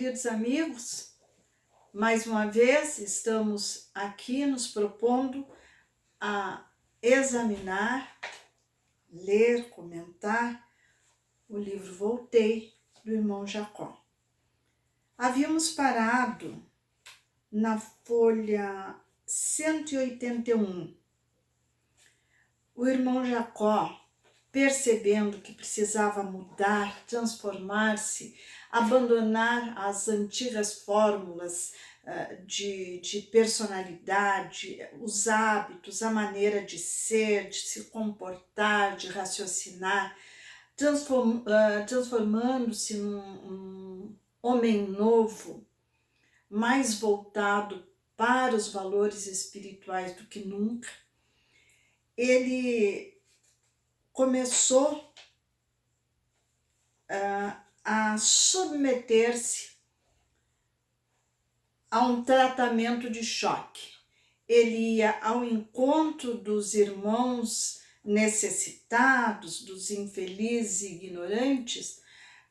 queridos amigos, mais uma vez estamos aqui nos propondo a examinar, ler, comentar o livro Voltei, do irmão Jacó. Havíamos parado na folha 181. O irmão Jacó, percebendo que precisava mudar, transformar-se, abandonar as antigas fórmulas de personalidade, os hábitos, a maneira de ser, de se comportar, de raciocinar, transformando-se num homem novo, mais voltado para os valores espirituais do que nunca. Ele começou a submeter-se a um tratamento de choque. Ele ia ao encontro dos irmãos necessitados, dos infelizes e ignorantes,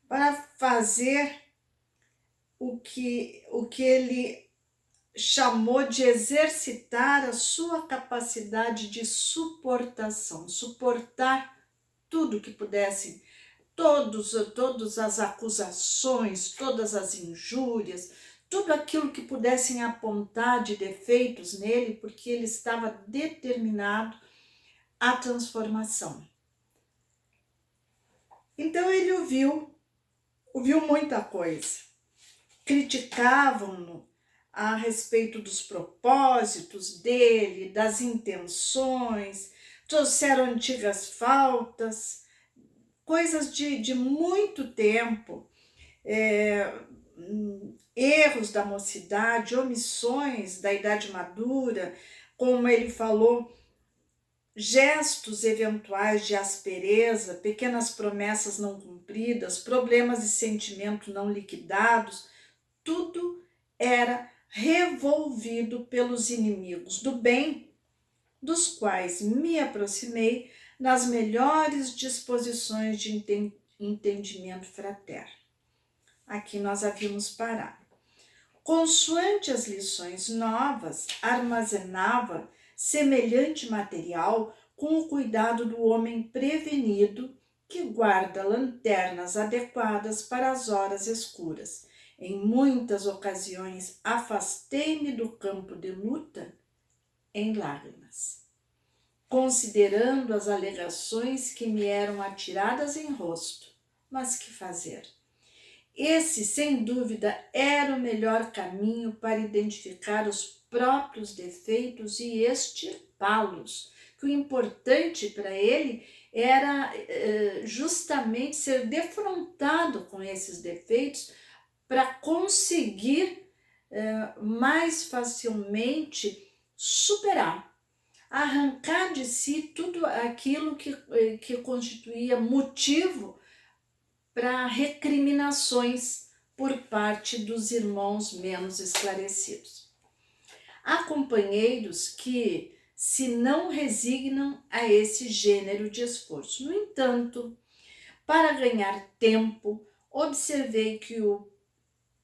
para fazer o que ele chamou de exercitar a sua capacidade de suportação, suportar tudo que pudessem, todas as acusações, todas as injúrias, tudo aquilo que pudessem apontar de defeitos nele, porque ele estava determinado à transformação. Então ele ouviu muita coisa. Criticavam-no a respeito dos propósitos dele, das intenções, trouxeram antigas faltas, coisas de muito tempo, erros da mocidade, omissões da idade madura, como ele falou, gestos eventuais de aspereza, pequenas promessas não cumpridas, problemas de sentimento não liquidados, tudo era revolvido pelos inimigos do bem, dos quais me aproximei nas melhores disposições de entendimento fraterno. Aqui nós havíamos parado. Consoante as lições novas, armazenava semelhante material com o cuidado do homem prevenido que guarda lanternas adequadas para as horas escuras. Em muitas ocasiões, afastei-me do campo de luta em lágrimas, considerando as alegações que me eram atiradas em rosto. Mas que fazer? Esse, sem dúvida, era o melhor caminho para identificar os próprios defeitos e extirpá-los, que o importante para ele era justamente ser defrontado com esses defeitos para conseguir mais facilmente superar, arrancar de si tudo aquilo que constituía motivo para recriminações por parte dos irmãos menos esclarecidos. Há companheiros que se não resignam a esse gênero de esforço. No entanto, para ganhar tempo, observei que o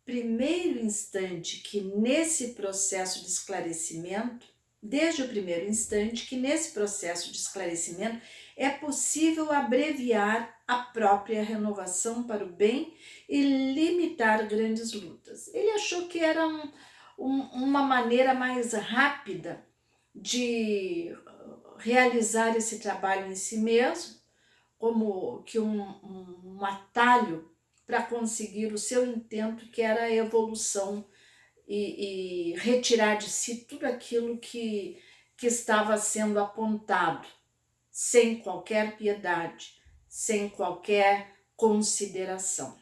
primeiro instante que nesse processo de esclarecimento, desde o primeiro instante que nesse processo de esclarecimento é possível abreviar a própria renovação para o bem e limitar grandes lutas. Ele achou que era uma maneira mais rápida de realizar esse trabalho em si mesmo, como que um atalho para conseguir o seu intento, que era a evolução e retirar de si tudo aquilo que estava sendo apontado, sem qualquer piedade, sem qualquer consideração.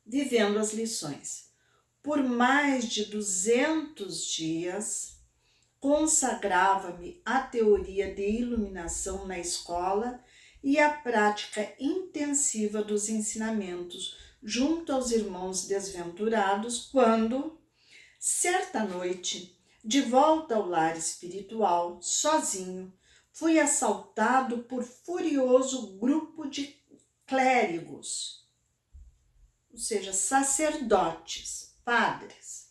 Vivendo as lições. Por mais de 200 dias, consagrava-me à teoria de iluminação na escola e à prática intensiva dos ensinamentos junto aos irmãos desventurados, quando, certa noite, de volta ao lar espiritual, sozinho, fui assaltado por furioso grupo de clérigos. ou seja, sacerdotes, padres,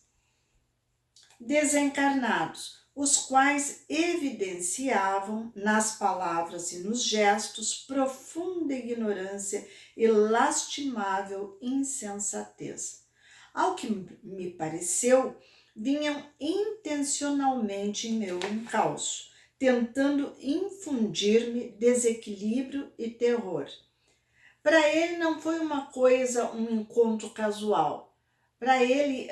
desencarnados, os quais evidenciavam nas palavras e nos gestos profunda ignorância e lastimável insensatez. Ao que me pareceu, vinham intencionalmente em meu encalço, tentando infundir-me desequilíbrio e terror. Para ele não foi uma coisa, um encontro casual. Para ele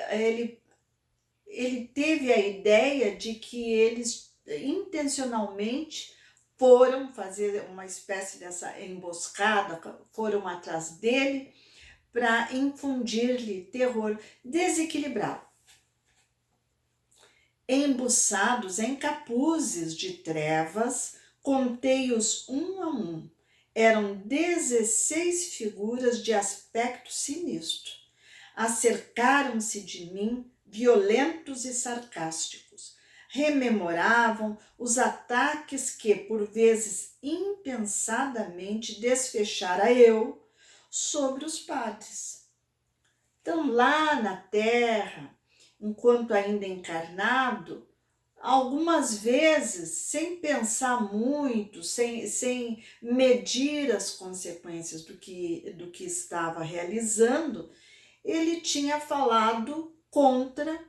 teve a ideia de que eles intencionalmente foram fazer uma espécie dessa emboscada, foram atrás dele para infundir-lhe terror, desequilibrá-lo. Embuçados em capuzes de trevas, contei-os um a um. Eram 16 figuras de aspecto sinistro. Acercaram-se de mim, violentos e sarcásticos. Rememoravam os ataques que, por vezes impensadamente, desfechara eu sobre os padres. Então, lá na Terra, enquanto ainda encarnado, algumas vezes, sem pensar muito, sem medir as consequências do que estava realizando, ele tinha falado contra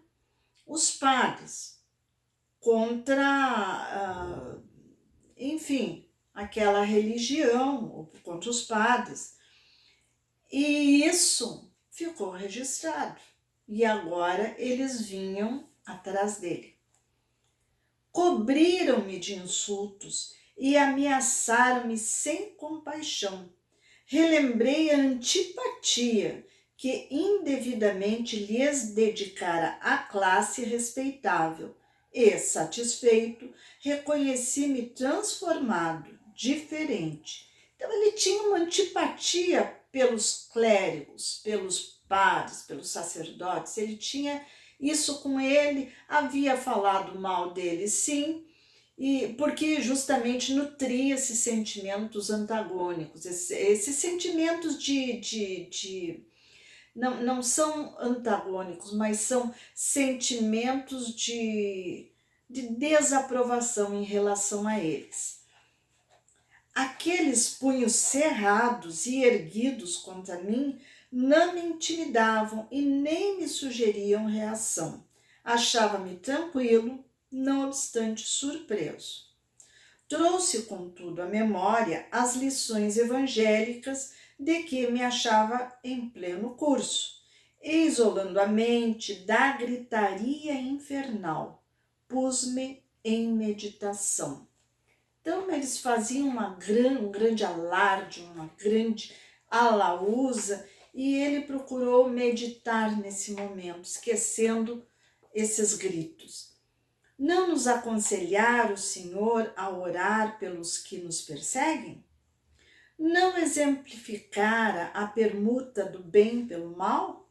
os padres, contra, enfim, aquela religião, contra os padres. E isso ficou registrado. E agora eles vinham atrás dele. Cobriram-me de insultos e ameaçaram-me sem compaixão. Relembrei a antipatia que indevidamente lhes dedicara a classe respeitável e, satisfeito, reconheci-me transformado, diferente. Então ele tinha uma antipatia pelos clérigos, pelos padres, pelos sacerdotes, ele tinha isso com ele, havia falado mal dele, sim, e porque justamente nutria esses sentimentos antagônicos, esses sentimentos não são antagônicos, mas são sentimentos de desaprovação em relação a eles. Aqueles punhos cerrados e erguidos contra mim não me intimidavam e nem me sugeriam reação. Achava-me tranquilo, não obstante surpreso. Trouxe, contudo, à memória as lições evangélicas de que me achava em pleno curso, e, isolando a mente da gritaria infernal, pus-me em meditação. Então, eles faziam um grande alarde, uma grande alaúza, e ele procurou meditar nesse momento, esquecendo esses gritos. Não nos aconselhar o Senhor a orar pelos que nos perseguem? Não exemplificara a permuta do bem pelo mal?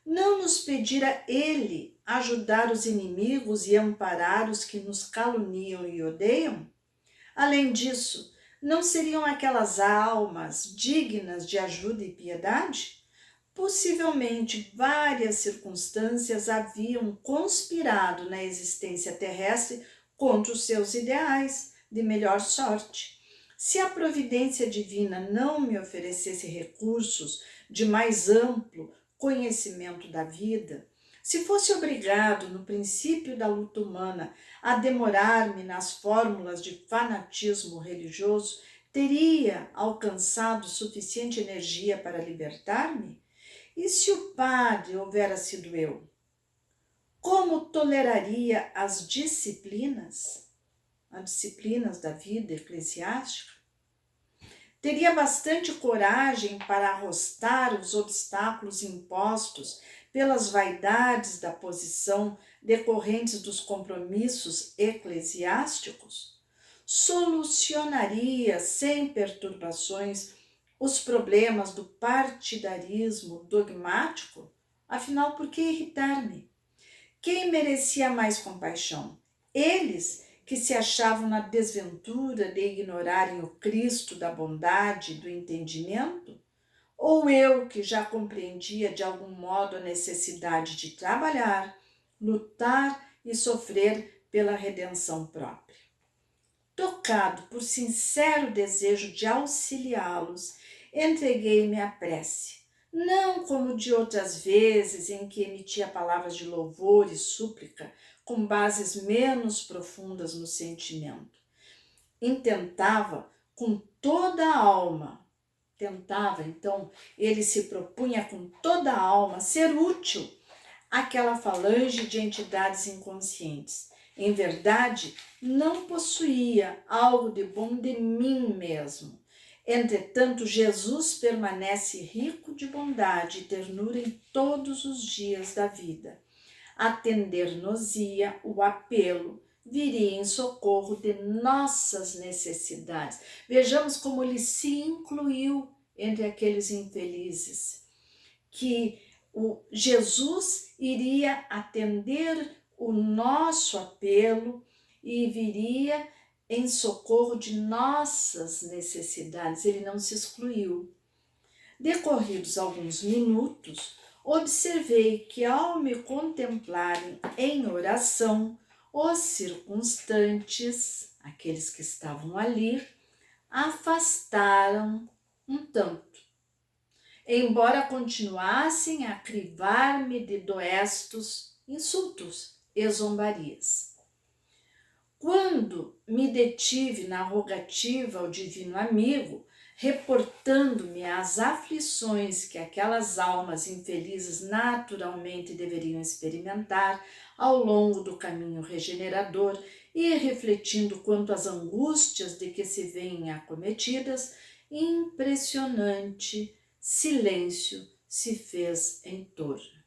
Não nos pedira Ele ajudar os inimigos e amparar os que nos caluniam e odeiam? Além disso, não seriam aquelas almas dignas de ajuda e piedade? Possivelmente várias circunstâncias haviam conspirado na existência terrestre contra os seus ideais de melhor sorte. Se a providência divina não me oferecesse recursos de mais amplo conhecimento da vida, se fosse obrigado, no princípio da luta humana, a demorar-me nas fórmulas de fanatismo religioso, teria alcançado suficiente energia para libertar-me? E se o padre houvera sido eu? Como toleraria as disciplinas da vida eclesiástica? Teria bastante coragem para arrostar os obstáculos impostos pelas vaidades da posição decorrentes dos compromissos eclesiásticos? Solucionaria sem perturbações os problemas do partidarismo dogmático? Afinal, por que irritar-me? Quem merecia mais compaixão? Eles que se achavam na desventura de ignorarem o Cristo da bondade e do entendimento? ou eu que já compreendia de algum modo a necessidade de trabalhar, lutar e sofrer pela redenção própria. Tocado por sincero desejo de auxiliá-los, entreguei-me à prece, não como de outras vezes em que emitia palavras de louvor e súplica com bases menos profundas no sentimento. Intentava com toda a alma. Então, ele se propunha com toda a alma ser útil àquela falange de entidades inconscientes. Em verdade, não possuía algo de bom de mim mesmo. Entretanto, Jesus permanece rico de bondade e ternura em todos os dias da vida. Atender-nos-ia o apelo, viria em socorro de nossas necessidades. Vejamos como ele se incluiu entre aqueles infelizes, que o Jesus iria atender o nosso apelo e viria em socorro de nossas necessidades. Ele não se excluiu. Decorridos alguns minutos, observei que ao me contemplarem em oração, os circunstantes, aqueles que estavam ali, afastaram um tanto, embora continuassem a crivar-me de doestos insultos e zombarias. Quando me detive na rogativa ao divino amigo, reportando-me às aflições que aquelas almas infelizes naturalmente deveriam experimentar ao longo do caminho regenerador e refletindo quanto às angústias de que se veem acometidas, impressionante silêncio se fez em torno.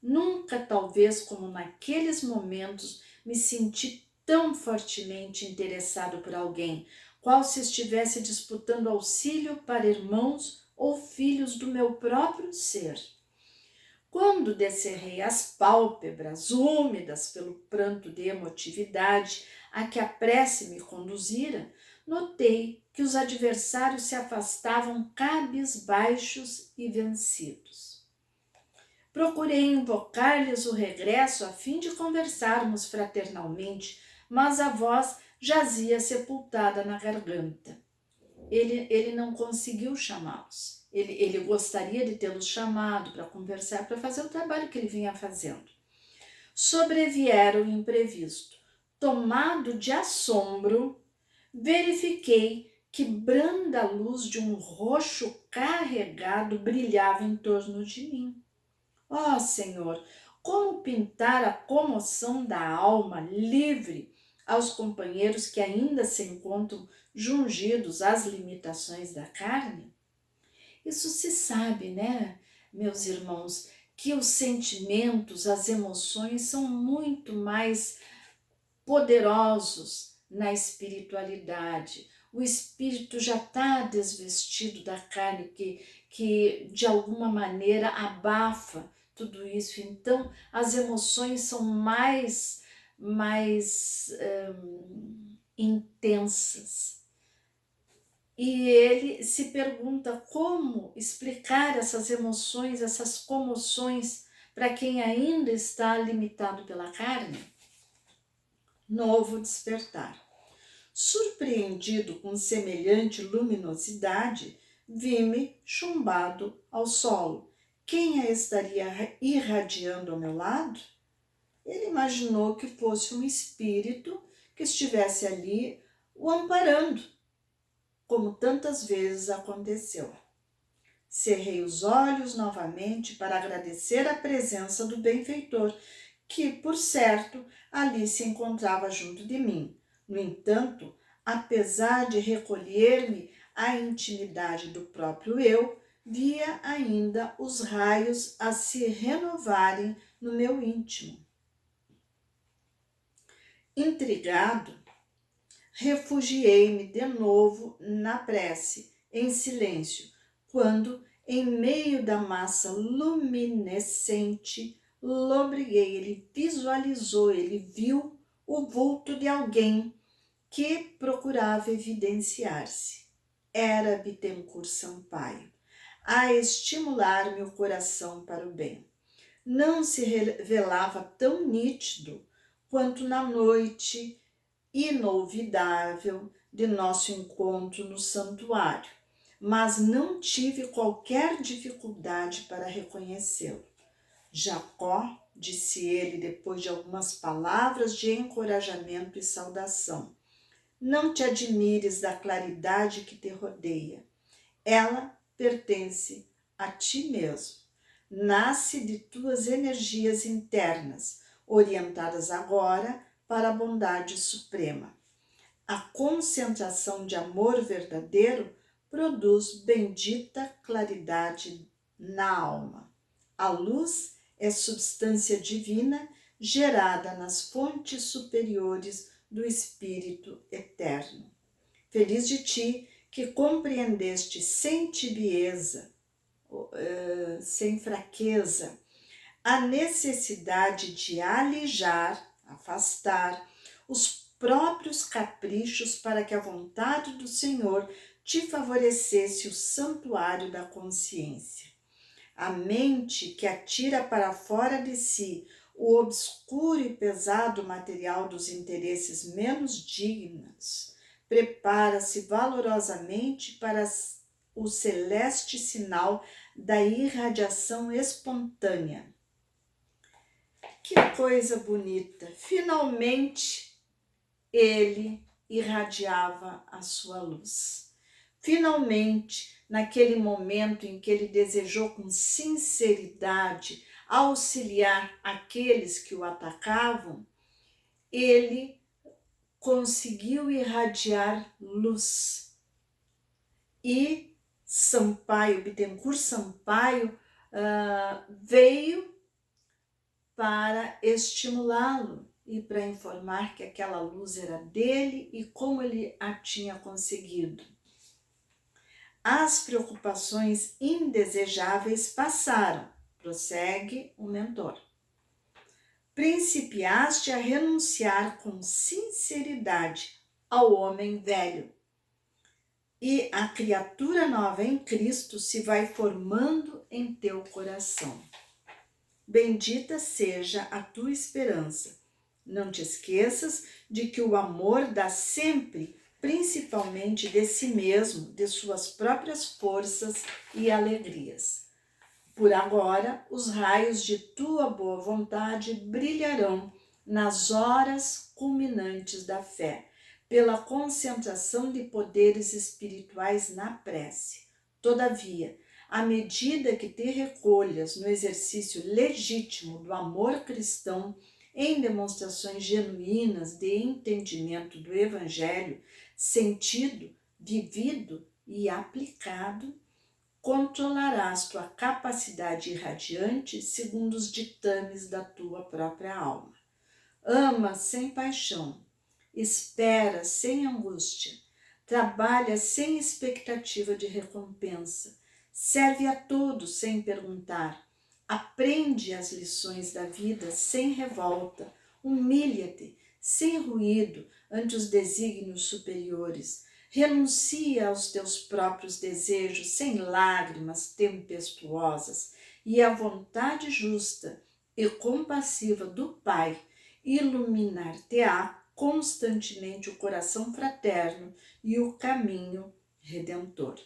Nunca, talvez como naqueles momentos, me senti tão fortemente interessado por alguém, qual se estivesse disputando auxílio para irmãos ou filhos do meu próprio ser. Quando descerrei as pálpebras úmidas pelo pranto de emotividade a que a prece me conduzira, notei que os adversários se afastavam cabisbaixos e vencidos. Procurei invocar-lhes o regresso a fim de conversarmos fraternalmente, mas a voz jazia sepultada na garganta. Ele não conseguiu chamá-los. Ele gostaria de tê-los chamado para conversar, para fazer o trabalho que ele vinha fazendo. Sobreviera o imprevisto. Tomado de assombro, verifiquei que branda luz de um roxo carregado brilhava em torno de mim. Ó Senhor, como pintar a comoção da alma livre aos companheiros que ainda se encontram jungidos às limitações da carne? Isso se sabe, né, meus irmãos, que os sentimentos, as emoções são muito mais poderosos na espiritualidade. O espírito já está desvestido da carne que de alguma maneira abafa tudo isso. Então, as emoções são mais intensas. E ele se pergunta como explicar essas emoções, essas comoções, para quem ainda está limitado pela carne. Novo despertar. Surpreendido com semelhante luminosidade, vi-me chumbado ao solo. Quem a estaria irradiando ao meu lado? Ele imaginou que fosse um espírito que estivesse ali o amparando, como tantas vezes aconteceu. Cerrei os olhos novamente para agradecer a presença do benfeitor, que, por certo, ali se encontrava junto de mim. No entanto, apesar de recolher-me à intimidade do próprio eu, via ainda os raios a se renovarem no meu íntimo. Intrigado, refugiei-me de novo na prece, em silêncio, quando, em meio da massa luminescente, lobriguei, ele visualizou, ele viu o vulto de alguém que procurava evidenciar-se. Era Bittencourt Sampaio. a estimular-me o coração para o bem. Não se revelava tão nítido quanto na noite inolvidável de nosso encontro no santuário, mas não tive qualquer dificuldade para reconhecê-lo. Jacó, disse ele depois de algumas palavras de encorajamento e saudação, não te admires da claridade que te rodeia. Ela pertence a ti mesmo. Nasce de tuas energias internas, orientadas agora para a bondade suprema. A concentração de amor verdadeiro produz bendita claridade na alma. A luz é substância divina gerada nas fontes superiores do Espírito Eterno. Feliz de ti que compreendeste sem tibieza, sem fraqueza, a necessidade de alijar, afastar os próprios caprichos para que a vontade do Senhor te favorecesse o santuário da consciência. A mente que atira para fora de si o obscuro e pesado material dos interesses menos dignos, prepara-se valorosamente para o celeste sinal da irradiação espontânea. Que coisa bonita! Finalmente ele irradiava a sua luz. Finalmente, naquele momento em que ele desejou com sinceridade auxiliar aqueles que o atacavam, ele conseguiu irradiar luz. E Sampaio, Bittencourt Sampaio, veio para estimulá-lo e para informar que aquela luz era dele e como ele a tinha conseguido. As preocupações indesejáveis passaram, prossegue o mentor. Principiaste a renunciar com sinceridade ao homem velho, e a criatura nova em Cristo se vai formando em teu coração. Bendita seja a tua esperança. Não te esqueças de que o amor dá sempre, principalmente de si mesmo, de suas próprias forças e alegrias. Por agora, os raios de tua boa vontade brilharão nas horas culminantes da fé, pela concentração de poderes espirituais na prece. Todavia, à medida que te recolhas no exercício legítimo do amor cristão, em demonstrações genuínas de entendimento do Evangelho, sentido, vivido e aplicado, controlarás tua capacidade irradiante segundo os ditames da tua própria alma. Ama sem paixão, espera sem angústia, trabalha sem expectativa de recompensa, serve a todos sem perguntar, aprende as lições da vida sem revolta, humilha-te sem ruído ante os desígnios superiores, renuncia aos teus próprios desejos sem lágrimas tempestuosas, e a vontade justa e compassiva do Pai iluminar-te-á constantemente o coração fraterno e o caminho redentor.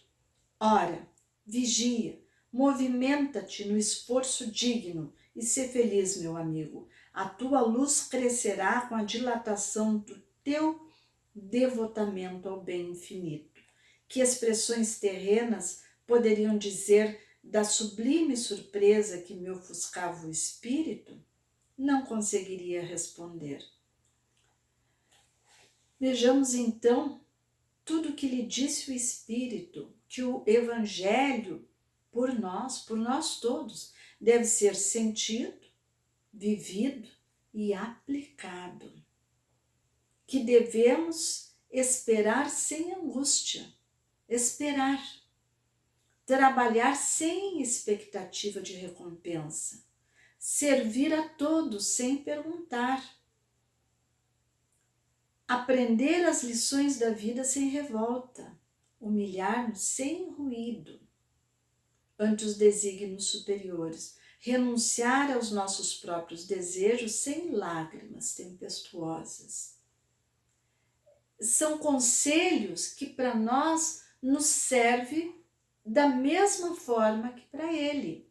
Ora, vigia, movimenta-te no esforço digno e sê feliz, meu amigo. A tua luz crescerá com a dilatação do teu devotamento ao bem infinito. Que expressões terrenas poderiam dizer da sublime surpresa que me ofuscava o espírito? Não conseguiria responder. Vejamos então tudo o que lhe disse o Espírito, que o Evangelho, por nós todos, deve ser sentido, vivido e aplicado. Que devemos esperar sem angústia, esperar, trabalhar sem expectativa de recompensa, servir a todos sem perguntar, aprender as lições da vida sem revolta, humilhar-nos sem ruído, ante os desígnios superiores, renunciar aos nossos próprios desejos sem lágrimas tempestuosas. São conselhos que para nós nos serve da mesma forma que para ele,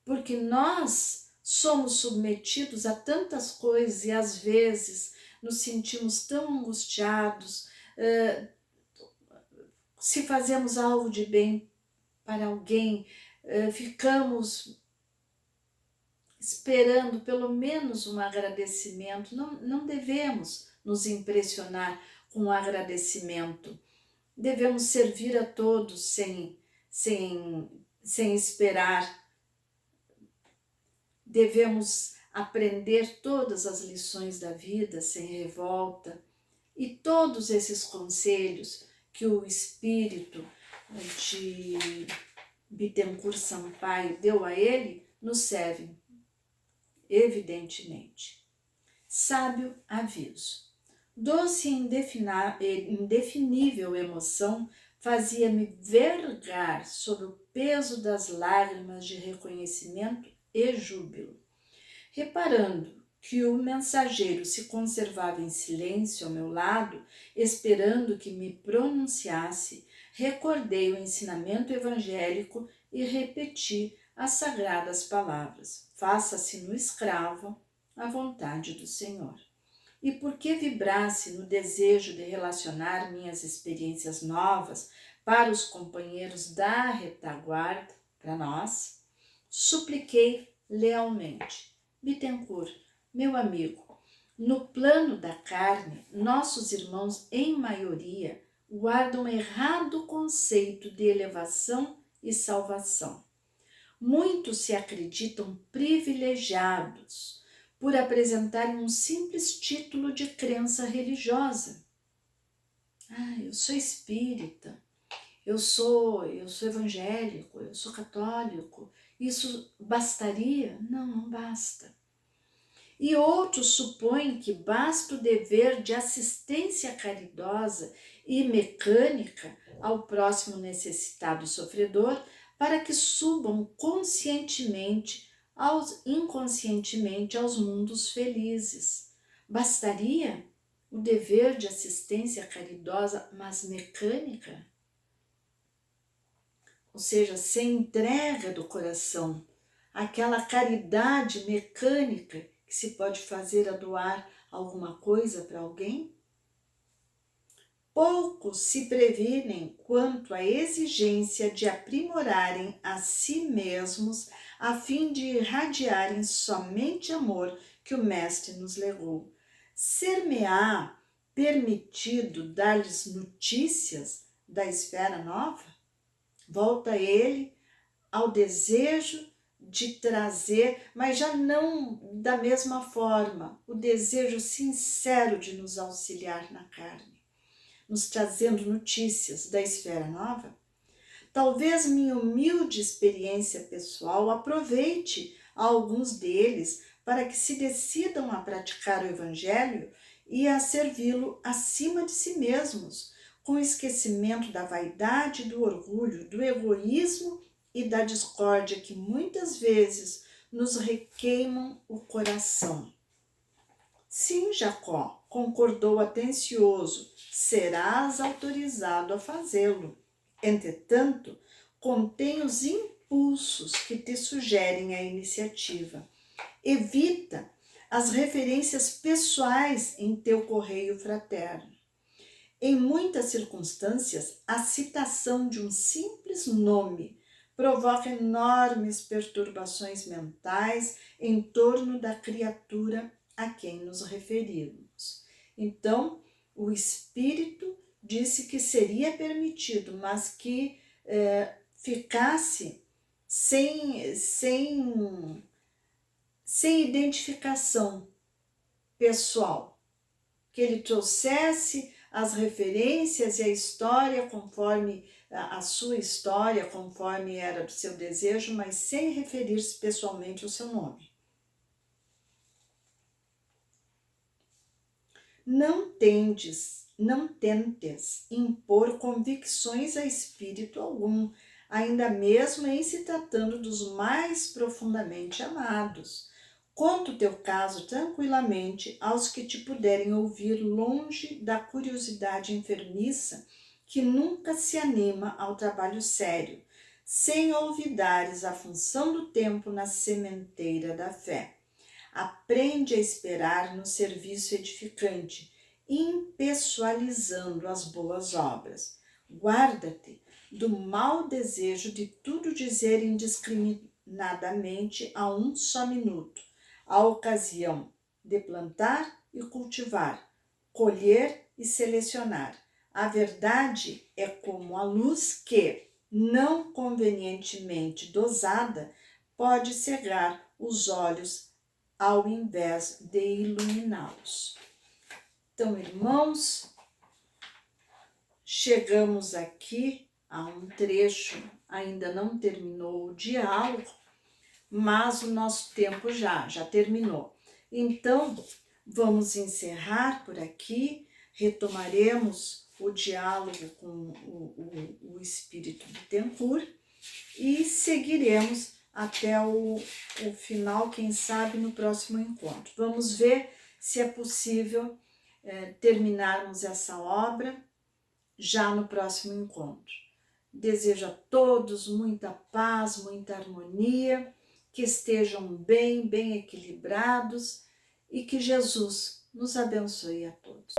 porque nós somos submetidos a tantas coisas e às vezes nos sentimos tão angustiados, se fazemos algo de bem para alguém, ficamos esperando pelo menos um agradecimento. Não devemos nos impressionar com o agradecimento. Devemos servir a todos sem esperar. Devemos aprender todas as lições da vida sem revolta. E todos esses conselhos que o espírito de Bittencourt Sampaio deu a ele nos servem, evidentemente. Sábio aviso. Doce e indefinível emoção fazia-me vergar sob o peso das lágrimas de reconhecimento e júbilo. Reparando que o mensageiro se conservava em silêncio ao meu lado, esperando que me pronunciasse, recordei o ensinamento evangélico e repeti as sagradas palavras: faça-se no escravo a vontade do Senhor. E porque vibrasse no desejo de relacionar minhas experiências novas para os companheiros da retaguarda, para nós, supliquei lealmente: Bittencourt, meu amigo, no plano da carne, nossos irmãos, em maioria, guardam errado conceito de elevação e salvação. Muitos se acreditam privilegiados por apresentarem um simples título de crença religiosa. Eu sou espírita, eu sou evangélico, eu sou católico. Isso bastaria? Não basta. E outros supõem que basta o dever de assistência caridosa e mecânica ao próximo necessitado e sofredor para que subam inconscientemente aos mundos felizes. Bastaria o dever de assistência caridosa, mas mecânica? Ou seja, sem entrega do coração, aquela caridade mecânica que se pode fazer a doar alguma coisa para alguém? Poucos se previnem quanto à exigência de aprimorarem a si mesmos a fim de irradiarem somente amor que o Mestre nos legou. Ser-me-á permitido dar-lhes notícias da esfera nova? Volta ele ao desejo de trazer, mas já não da mesma forma, o desejo sincero de nos auxiliar na carne, nos trazendo notícias da esfera nova. Talvez minha humilde experiência pessoal aproveite a alguns deles para que se decidam a praticar o Evangelho e a servi-lo acima de si mesmos, com esquecimento da vaidade, do orgulho, do egoísmo e da discórdia que muitas vezes nos requeimam o coração. Sim, Jacó, concordou atencioso, serás autorizado a fazê-lo. Entretanto, contém os impulsos que te sugerem a iniciativa. Evita as referências pessoais em teu correio fraterno. Em muitas circunstâncias, a citação de um simples nome provoca enormes perturbações mentais em torno da criatura a quem nos referimos. Então, o Espírito disse que seria permitido, mas que ficasse sem identificação pessoal, que ele trouxesse as referências e a história conforme a sua história, conforme era do seu desejo, mas sem referir-se pessoalmente ao seu nome. Não tentes impor convicções a espírito algum, ainda mesmo em se tratando dos mais profundamente amados. Conta o teu caso tranquilamente aos que te puderem ouvir, longe da curiosidade enfermiça que nunca se anima ao trabalho sério, sem olvidares a função do tempo na sementeira da fé. Aprende a esperar no serviço edificante, impessoalizando as boas obras. Guarda-te do mau desejo de tudo dizer indiscriminadamente a um só minuto, a ocasião de plantar e cultivar, colher e selecionar. A verdade é como a luz que, não convenientemente dosada, pode cegar os olhos ao invés de iluminá-los. Então, irmãos, chegamos aqui a um trecho, ainda não terminou o diálogo, mas o nosso tempo já terminou. Então, vamos encerrar por aqui, retomaremos o diálogo com o Espírito Bittencourt e seguiremos até o final, quem sabe no próximo encontro. Vamos ver se é possível terminarmos essa obra já no próximo encontro. Desejo a todos muita paz, muita harmonia, que estejam bem equilibrados e que Jesus nos abençoe a todos.